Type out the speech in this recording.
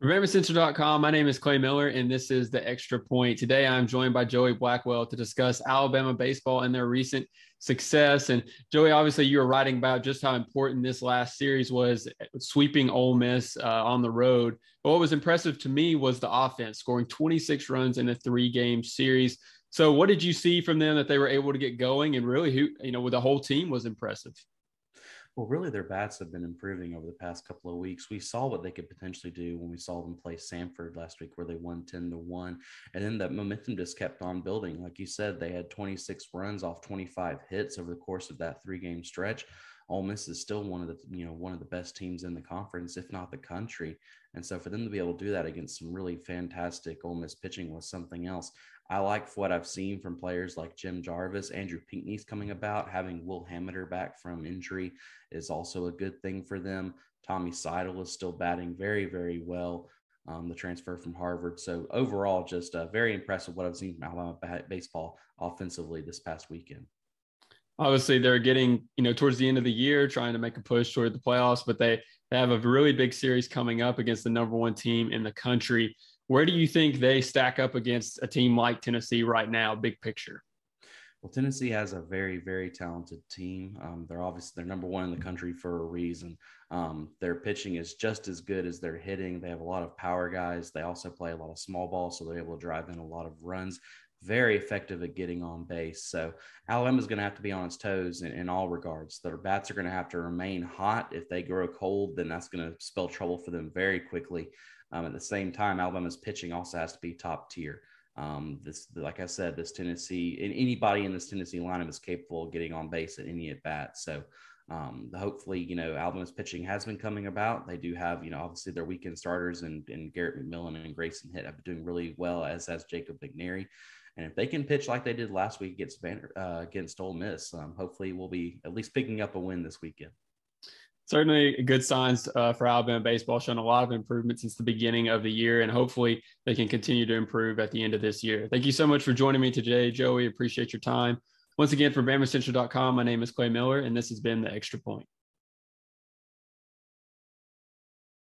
From RavenCentral.com, my name is Clay Miller, and this is the Extra Point. Today, I'm joined by Joey Blackwell to discuss Alabama baseball and their recent success. And Joey, obviously, you were writing about just how important this last series was, sweeping Ole Miss on the road. But what was impressive to me was the offense, scoring 26 runs in a three-game series. So, what did you see from them that they were able to get going? And really, with the whole team was impressive. Well, really, their bats have been improving over the past couple of weeks. We saw what they could potentially do when we saw them play Samford last week, where they won 10-1. And then that momentum just kept on building. Like you said, they had 26 runs off 25 hits over the course of that three-game stretch. Ole Miss is still one of the best teams in the conference, if not the country. And so for them to be able to do that against some really fantastic Ole Miss pitching was something else. I like what I've seen from players like Jim Jarvis. Andrew Pinckney's coming about. Having Will Hamiter back from injury is also a good thing for them. Tommy Seidel is still batting very, very well, the transfer from Harvard. So overall, just very impressive what I've seen from Alabama baseball offensively this past weekend. Obviously, they're getting, towards the end of the year, trying to make a push toward the playoffs, but they have a really big series coming up against the number one team in the country. Where do you think they stack up against a team like Tennessee right now, big picture? Well, Tennessee has a very, very talented team. They're number one in the country for a reason. Their pitching is just as good as their hitting. They have a lot of power guys. They also play a lot of small ball, so they're able to drive in a lot of runs. Very effective at getting on base. So Alabama's going to have to be on its toes in all regards. Their bats are going to have to remain hot. If they grow cold, then that's going to spell trouble for them very quickly. At the same time, Alabama's pitching also has to be top tier. Like I said, this Tennessee and anybody in this Tennessee lineup is capable of getting on base at any at bat. So hopefully, Alabama's pitching has been coming about. They do have, obviously their weekend starters and Garrett McMillan and Grayson Hitt have been doing really well, as has Jacob McNary. And if they can pitch like they did last week against Ole Miss, hopefully we'll be at least picking up a win this weekend. Certainly good signs for Alabama baseball, showing a lot of improvement since the beginning of the year, and hopefully they can continue to improve at the end of this year. Thank you so much for joining me today, Joey. Appreciate your time. Once again, from BamaCentral.com, my name is Clay Miller, and this has been The Extra Point.